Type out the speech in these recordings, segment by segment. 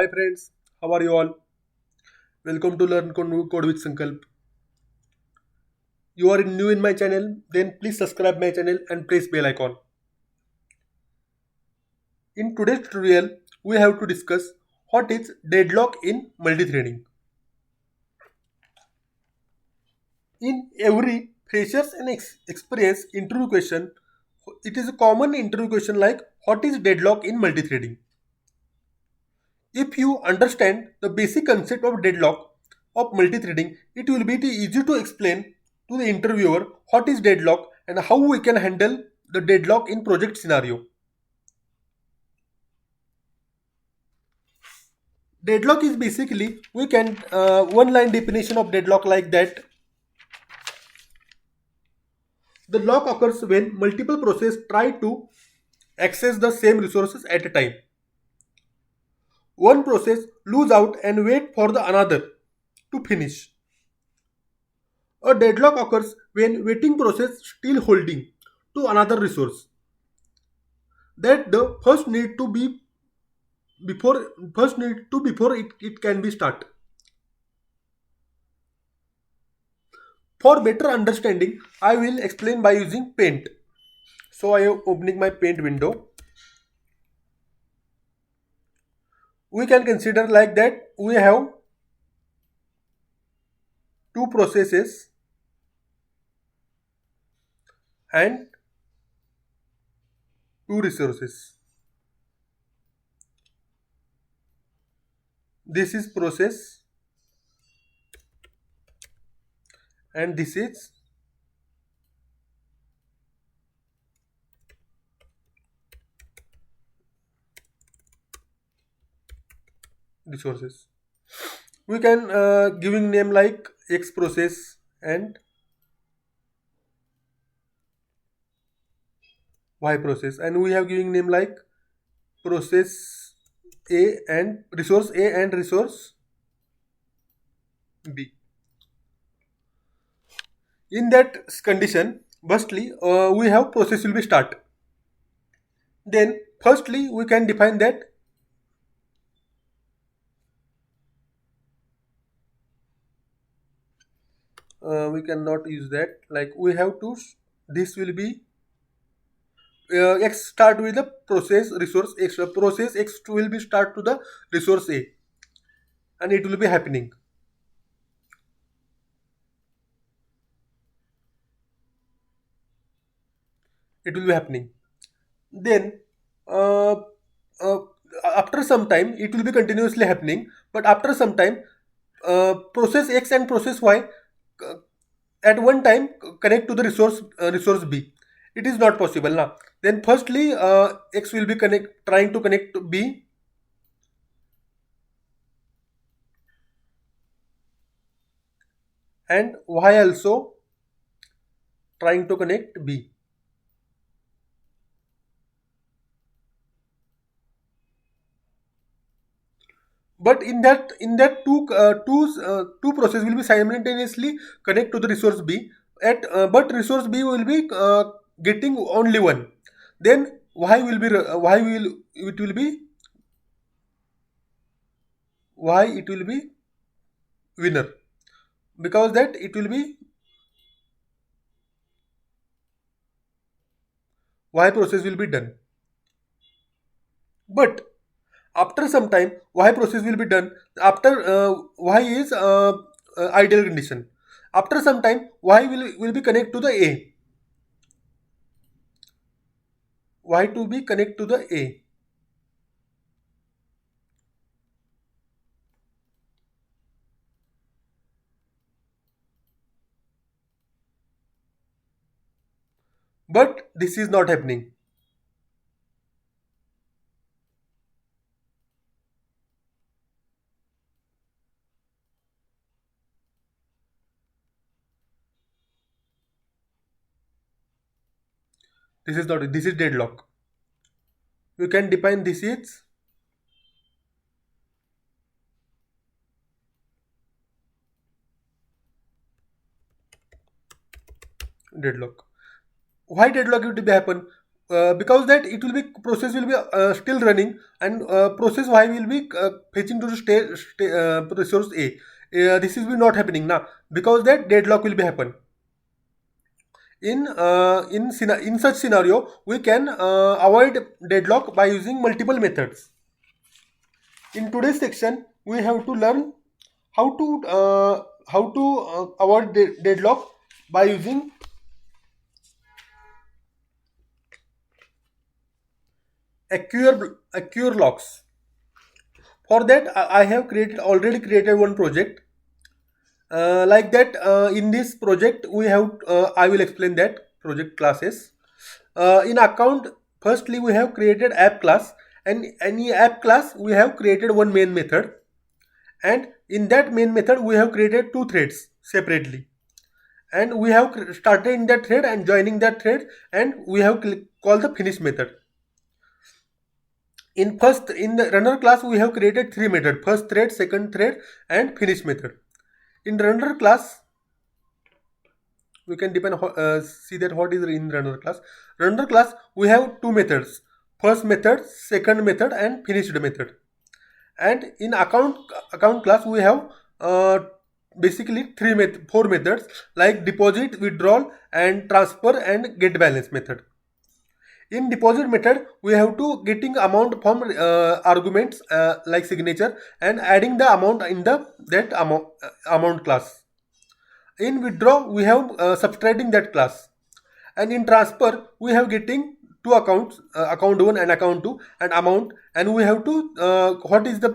Hi friends, how are you all? Welcome to Learn Code with Sankalp. You are new in my channel, then please subscribe my channel and press bell icon. In today's tutorial, we have to discuss what is deadlock in multithreading. In every freshers and experience interview question, it is a common interview question like what is deadlock in multithreading. If you understand the basic concept of deadlock of multithreading, it will be easy to explain to the interviewer what is deadlock and how we can handle the deadlock in project scenario. Deadlock is basically we can one line definition of deadlock like that. The lock occurs when multiple processes try to access the same resources at a time. One process lose out and wait for the another to finish. A deadlock occurs when waiting process still holding to another resource that the first need to be before it can be start. For better understanding, I will explain by using paint. So I am opening my paint window. We can consider like that we have two processes and two resources. This is process and this is resources. We can giving name like X process and Y process, and we have giving name like process A and resource B. In that condition, firstly, we have process will be start. Then, firstly, we can define that we cannot use that. Like we have to. This will be X start with the process resource X. Process X will be start to the resource A, and it will be happening. It will be happening. Then, uh, uh, after some time, it will be continuously happening. But after some time, process X and process Y uh, at one time connect to the resource B. It is not possible now. Then firstly, X will be trying to connect to B, and Y also trying to connect B. But in that two process will be simultaneously connect to the resource B. But resource B will be getting only one. Then why it will be winner, because that it will be Y process will be done. But after some time Y process will be done. After Y is ideal condition. After some time Y will be connect to the A. Y to be connect to the A. But this is not happening. This is deadlock. You can define this is deadlock. Why deadlock will be happen? because that it will be process will be still running, and process y will be fetching to the resource a. This is not happening now, because that deadlock will be happen. In such scenario, we can avoid deadlock by using multiple methods. In today's section, we have to learn how to avoid deadlock by using acquire locks. For that, I have already created one project. Like that, in this project we have I will explain that project classes. In account, firstly we have created app class, and any app class we have created one main method, and in that main method we have created two threads separately, and we have started in that thread and joining that thread, and we have called the finish method. In the runner class we have created three methods: first thread, second thread, and finish method. In runner class, we can see that what is in runner class. Runner class we have two methods: first method, second method, and finished method. And in account class we have basically four methods, like deposit, withdrawal, and transfer, and get balance method. In deposit method, we have to getting amount from arguments like signature, and adding the amount in that amount class. In withdraw, we have subtracting that class, and in transfer we have getting two accounts, account 1 and account 2, and amount, and we have to what is the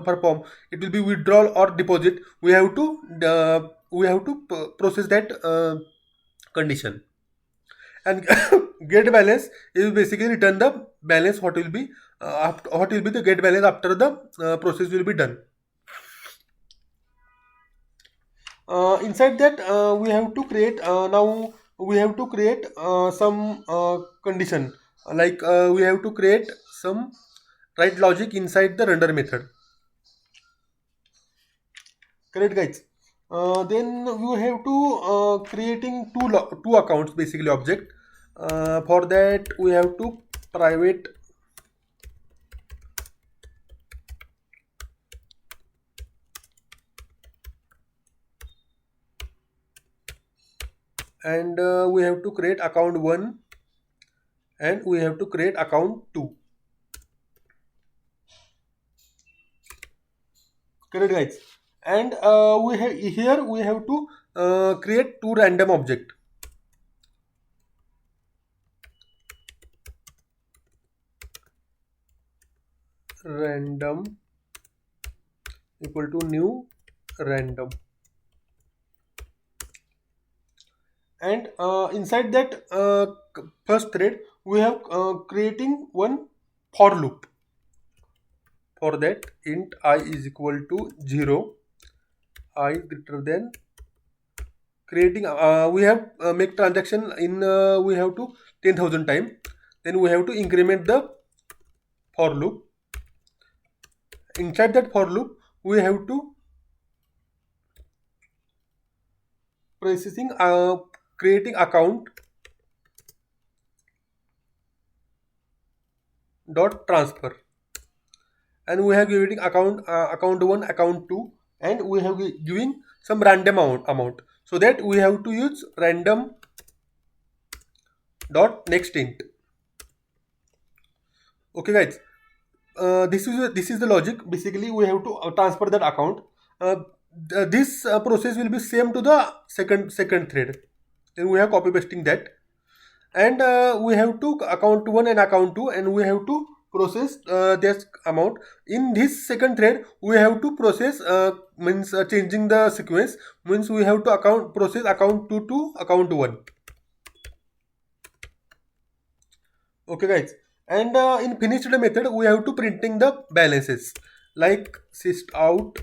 perform, it will be withdrawal or deposit. We have to process that condition. And get balance is basically return the balance what will be the get balance after the process will be done. Inside that, we have to create now we have to create some condition, like we have to create some write logic inside the render method. Correct, guys? Then we have to creating two accounts, basically object. For that we have to private and we have to create account 1 and we have to create account 2. Correct, guys? And we have to create two random object. Random equal to new random, and inside that first thread we have creating one for loop. For that, int I is equal to 0, I greater than, creating we have make transaction in we have to 10,000 time. Then we have to increment the for loop. Inside that for loop we have to processing creating account dot transfer, and we have giving account 1, account 2, and we have giving some random amount, so that we have to use random dot next int. Okay, guys, this is the logic. Basically we have to transfer that account. This process will be same to the second thread. Then we have copy pasting that, and we have to account 1 and account 2, and we have to process this amount. In this second thread we have to process means changing the sequence, means we have to process account 2 to account 1. Okay, guys, and in finished method we have to printing the balances, like syst out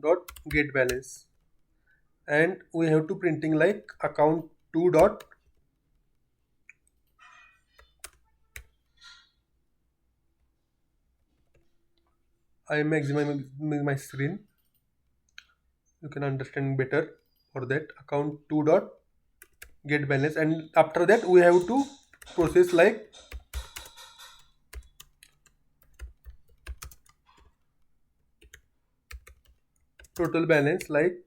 dot get balance, and we have to printing like account 2 dot I am maximizing my screen. You can understand better. For that, account 2 dot get balance, and after that we have to process like total balance, like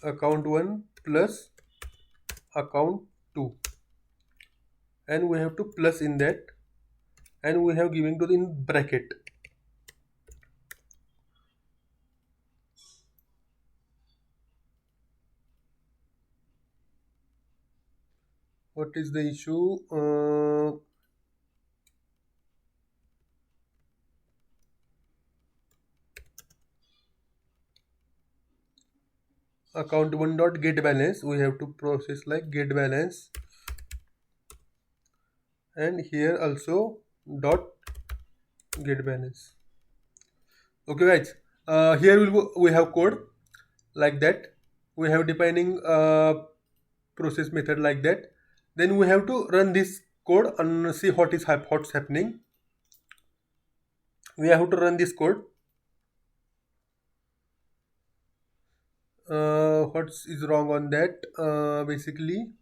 account 1 plus account 2, and we have to plus in that, and we have given to the in bracket. What is the issue? Account 1 dot get balance, we have to process like get balance, and here also dot get balance. Okay guys, here we have code like that. We have defining process method like that. Then we have to run this code and see what's happening. We have to run this code. What is wrong on that? Basically,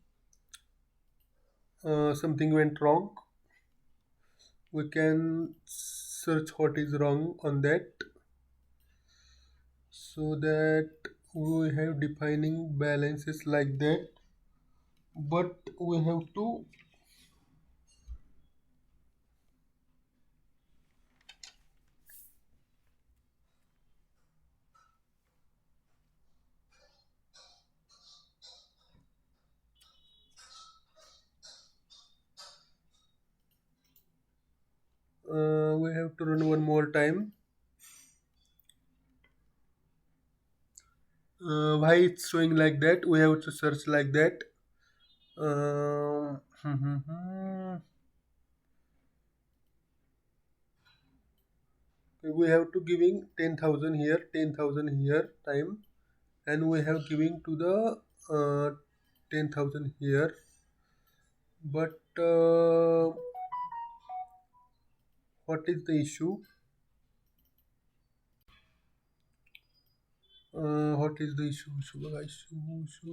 something went wrong. We can search what is wrong on that, so that we have defining balances like that, but we have to run one more time. Why it's showing like that? We have to search like that. We have to giving 10,000 here, 10,000 here time, and we have giving to the 10,000 here, but what is the issue? What is the issue?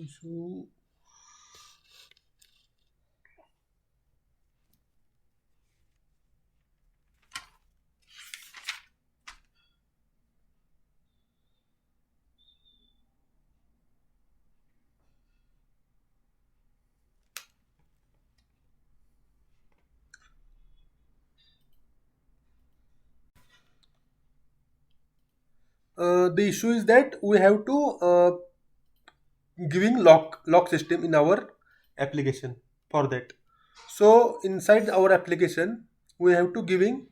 Issue. The issue is that we have to giving lock system in our application for that. So inside our application we have to giving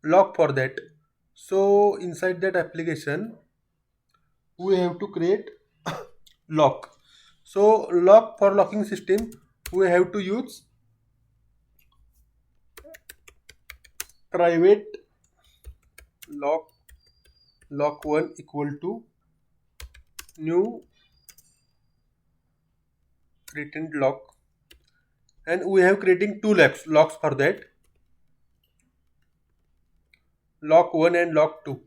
lock for that. So inside that application we have to create lock. So lock, for locking system we have to use private lock1 equal to new written lock, and we have creating two locks for that, lock 1 and lock 2,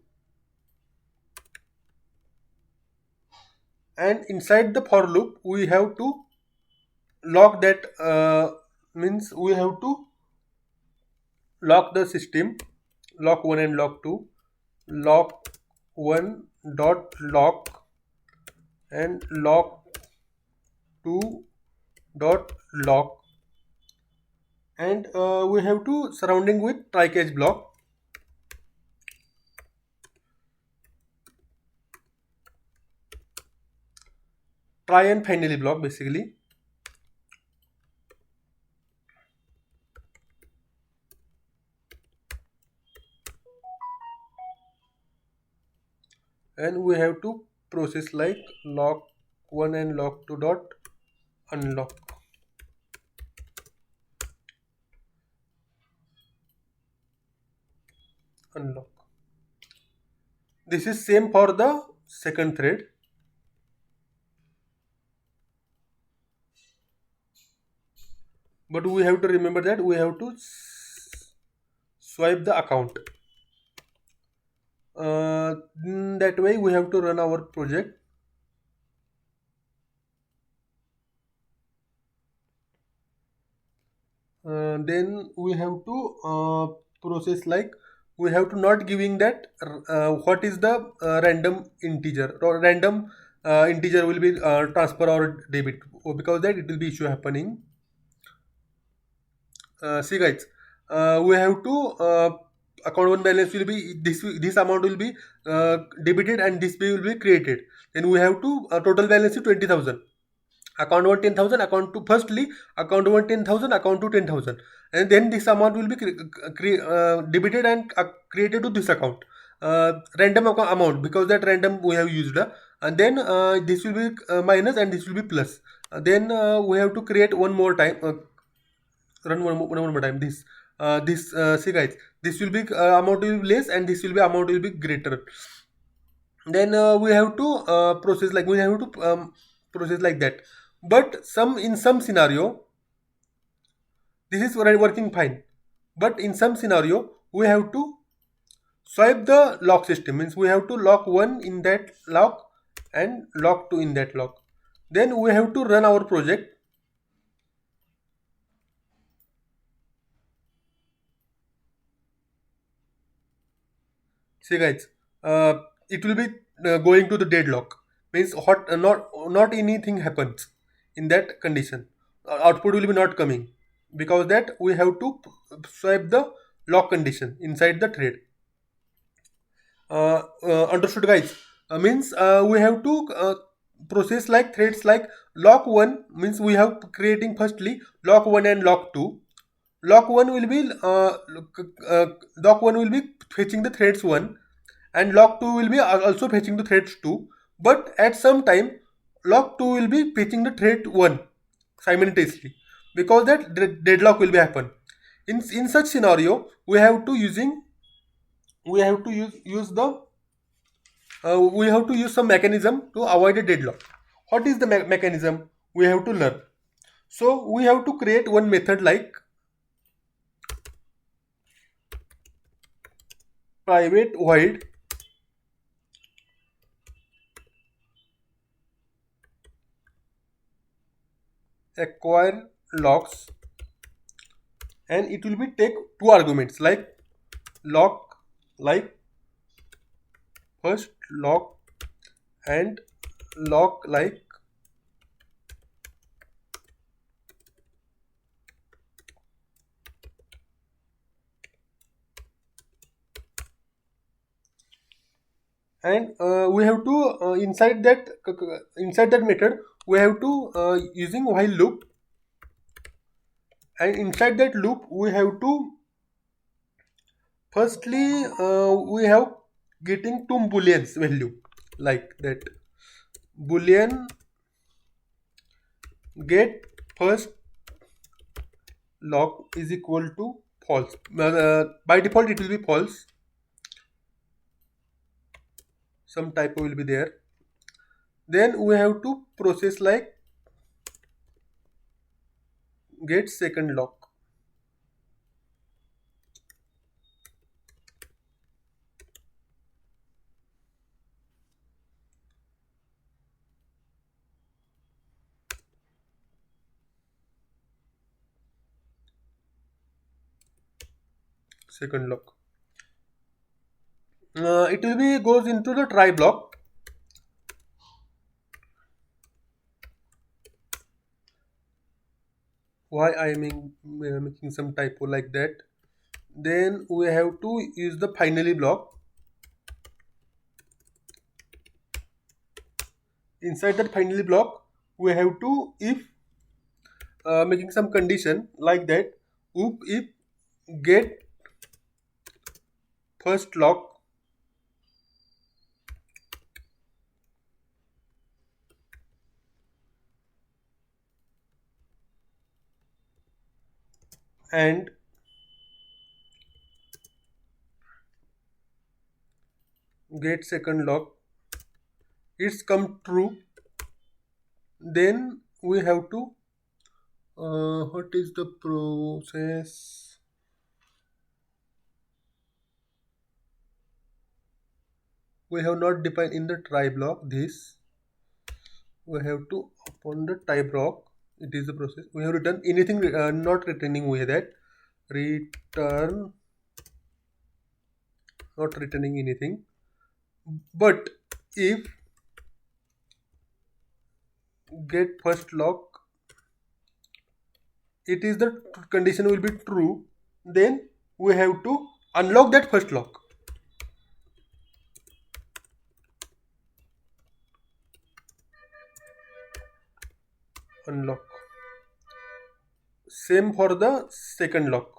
and inside the for loop we have to lock that, means we have to lock the system, lock 1 and lock 2, lock 1 dot lock and lock 2 dot lock, and we have to surrounding with try catch block, try and finally block basically. And we have to process like lock 1 and lock 2 dot unlock. This is same for the second thread. But we have to remember that we have to swipe the account. That way we have to run our project. Then we have to process, like we have to not giving that what is the random integer, or random integer will be transfer or debit, because that it will be issue happening. See guys, we have to account one balance will be this amount will be debited and this bill will be created. Then we have to total balance is 20,000. Account 1 10,000, account to firstly account 1 10,000, account to 10,000, and then this amount will be debited and created to this account, random amount, because that random we have used, and then this will be minus and this will be plus. Then we have to create one more time, run one more time this, see guys, this will be amount will be less and this will be amount will be greater. Then we have to process, like we have to process like that. But in some scenario this is working fine, but in some scenario we have to swipe the lock system, means we have to lock one in that lock and lock two in that lock. Then we have to run our project. See guys, it will be going to the deadlock, means what not anything happens in that condition. Output will be not coming, because that we have to swipe the lock condition inside the thread. Understood guys? Means we have to process like threads, like lock 1 means we have creating firstly lock 1 and lock 2. Lock 1 will be lock 1 will be fetching the threads 1, and lock 2 will be also fetching the threads 2, but at some time lock 2 will be fetching the thread 1 simultaneously, because that deadlock will be happen. In such scenario we have to use the we have to use some mechanism to avoid a deadlock. What is the mechanism we have to learn? So we have to create one method like private void acquire locks, and it will be take two arguments, like lock, like first lock and lock like. And we have to inside that method we have to using while loop, and inside that loop we have to firstly we have getting two booleans value, like that boolean get first lock is equal to false. By default it will be false, some typo will be there. Then we have to process like get second lock. Second lock, it will be goes into the try block. Why I am making some typo like that. Then we have to use the finally block. Inside that finally block we have to, if making some condition like that, if get first lock and get second lock, it's come true, then we have to what is the process, we have not defined in the try block this. We have to upon the try block, it is the process. We have written anything, not returning with that return, not returning anything. But if get first lock, it is the condition will be true, then we have to unlock that first lock. Unlock. Same for the second lock.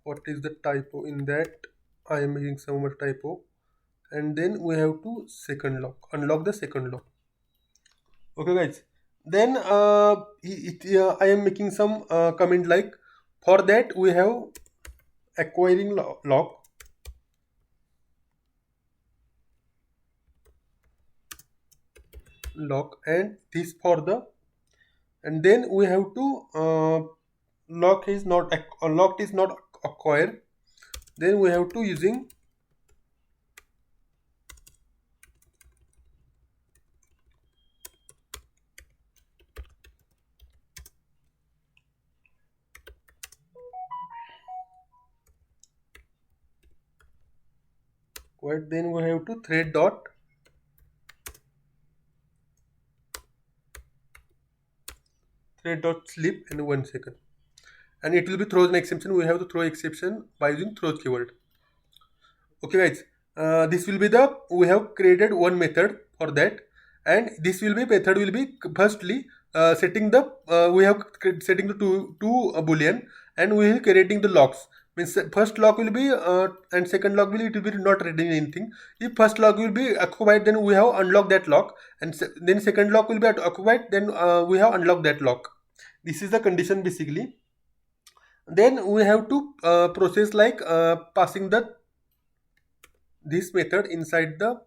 What is the typo in that? I am making some more typo. And then we have to second lock, unlock the second lock. Okay guys, then I am making some comment like, for that we have acquiring lock, and this for the, and then we have to locked is not acquired, then we have to using what, then we have to thread dot sleep in 1 second, and it will be throws an exception. We have to throw exception by using throws keyword. Okay guys, this will be the, we have created one method for that, and this will be method will be firstly setting the we have setting the two boolean, and we will creating the locks. Means first lock will be and second lock will, it will be not reading anything. If first lock will be occupied, then we have unlocked that lock, and then second lock will be occupied, then we have unlocked that lock. This is the condition basically. Then we have to process like passing the this method inside the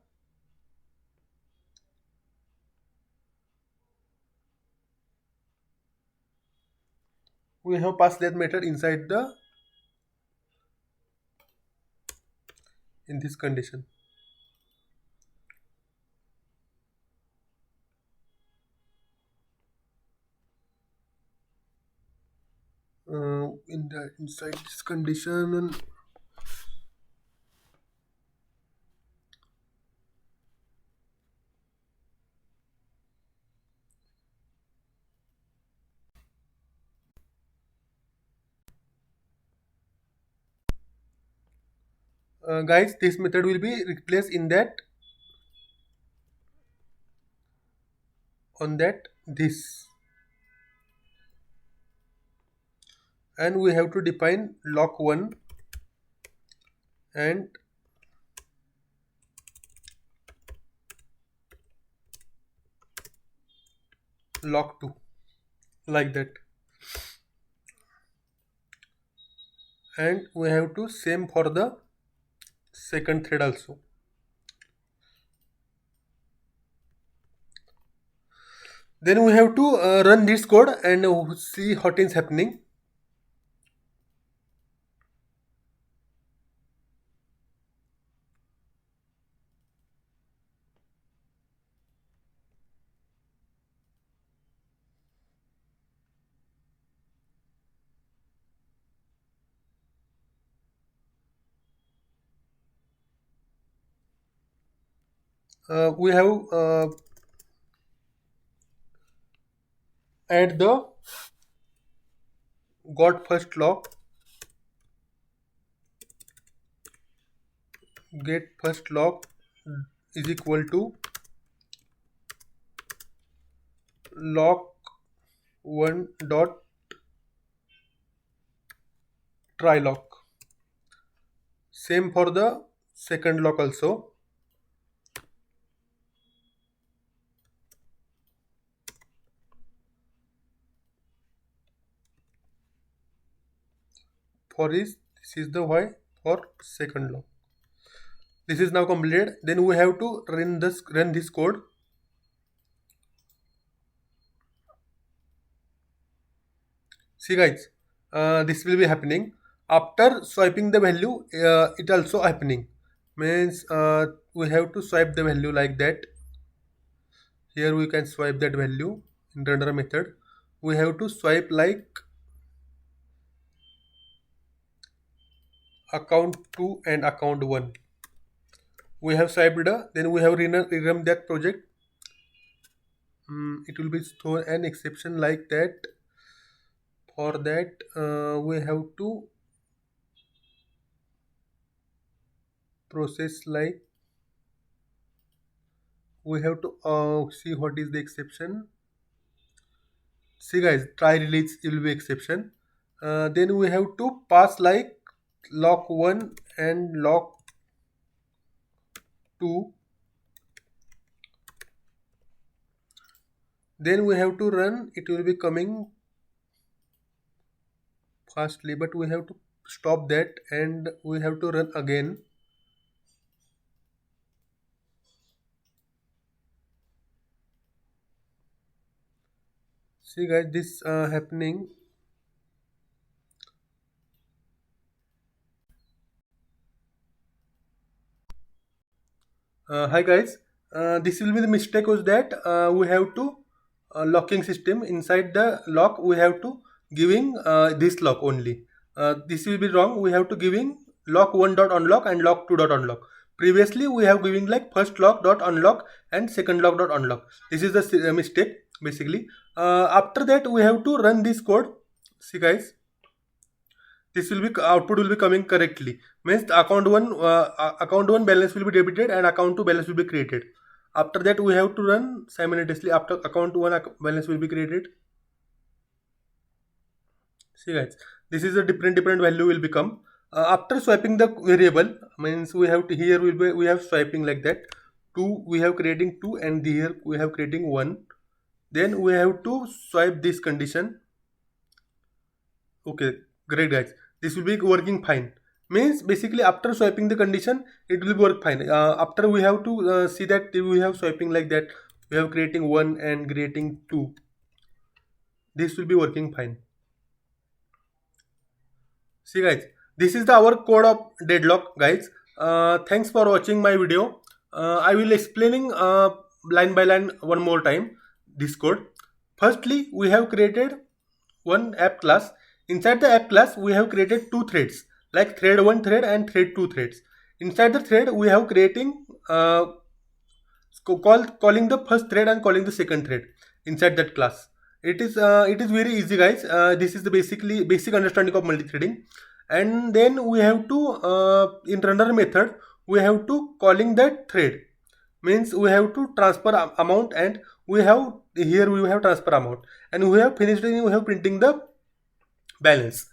we have passed that method inside the in this condition. In the inside this condition, and guys, this method will be replaced in that on that this, and we have to define lock 1 and lock 2 like that, and we have to same for the second thread also. Then we have to run this code and see what is happening. We have add the got first lock, get first lock is equal to lock 1 dot try lock. Same for the second lock also. For this is the why for second lock. This is now completed. Then we have to run this code. See guys, this will be happening after swiping the value. It also happening means we have to swipe the value like that. Here we can swipe that value in another method. We have to swipe like account 2 and account 1. We have swiped then we have rerun that project. It will be throw an exception like that. For that we have to process like we have to see what is the exception. See guys, try release will be exception. Then we have to pass like lock 1 and lock 2. Then we have to run. It will be coming fastly, but we have to stop that and we have to run again. See guys, this happening. Hi guys, this will be the mistake was that we have to locking system inside the lock we have to giving this lock only. This will be wrong. We have to giving lock 1 dot unlock and lock 2 dot unlock. Previously we have giving like first lock dot unlock and second lock dot unlock. This is the mistake basically. After that we have to run this code. See guys, this will be output will be coming correctly. Means account 1 balance will be debited and account 2 balance will be created. After that we have to run simultaneously after account 1 balance will be created. See guys, this is a different value will become after swiping the variable. Means we have to here will be we have swiping like that. 2 we have creating 2 and here we have creating 1. Then we have to swipe this condition. Okay, great guys, this will be working fine. Means basically after swiping the condition it will work fine. After we have to see that we have swiping like that, we have creating 1 and creating 2. This will be working fine. See guys, this is the our code of deadlock guys. Thanks for watching my video. I will explaining line by line one more time this code. Firstly we have created one app class. Inside the app class we have created two threads like thread 1 thread and thread 2 threads. Inside the thread we have creating calling the first thread and calling the second thread inside that class. It is very easy guys. This is the basic understanding of multi-threading. And then we have to in runner method we have to calling that thread. Means we have to transfer amount and we have here we have transfer amount and we have finished we have printing the balance.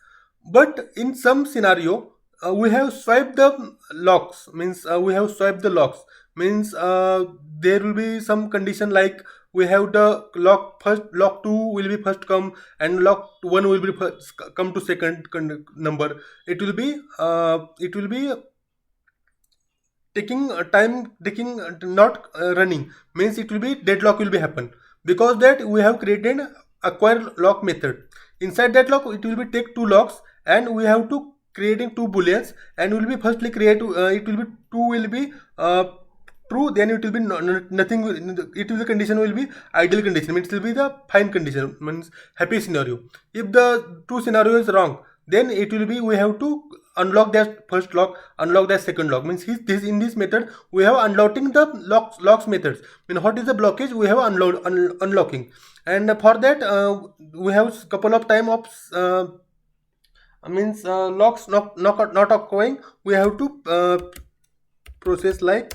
But in some scenario we have swiped the locks. Means we have swiped the locks. Means there will be some condition like we have the lock 2 will be first come and lock 1 will be first come to second number. It will be taking not running. Means it will be deadlock will be happen because that we have created acquire lock method. Inside that lock it will be take two locks and we have to creating two booleans and will be firstly create it will be 2 will be true, then it will be nothing. It will be condition will be ideal condition. Means it will be the fine condition, means happy scenario. If the two scenario is wrong, then it will be we have to unlock that first lock, unlock that second lock. Means this in this method we have unlocking the locks methods. Mean what is the blockage we have unlocking, and for that we have couple of time of means locks not occurring. We have to process like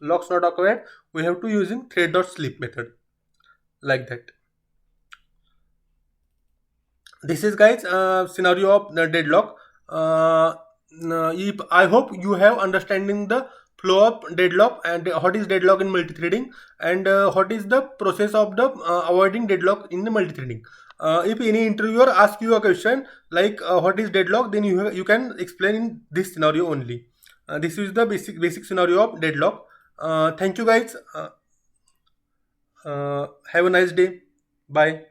locks not acquired. We have to using thread.sleep method like that. This is guys scenario of the deadlock. If I hope you have understanding the flow of deadlock and what is deadlock in multi-threading and what is the process of the avoiding deadlock in the multi-threading. If any interviewer asks you a question like what is deadlock, then you can explain in this scenario only. This is the basic scenario of deadlock. Thank you guys. Have a nice day. Bye.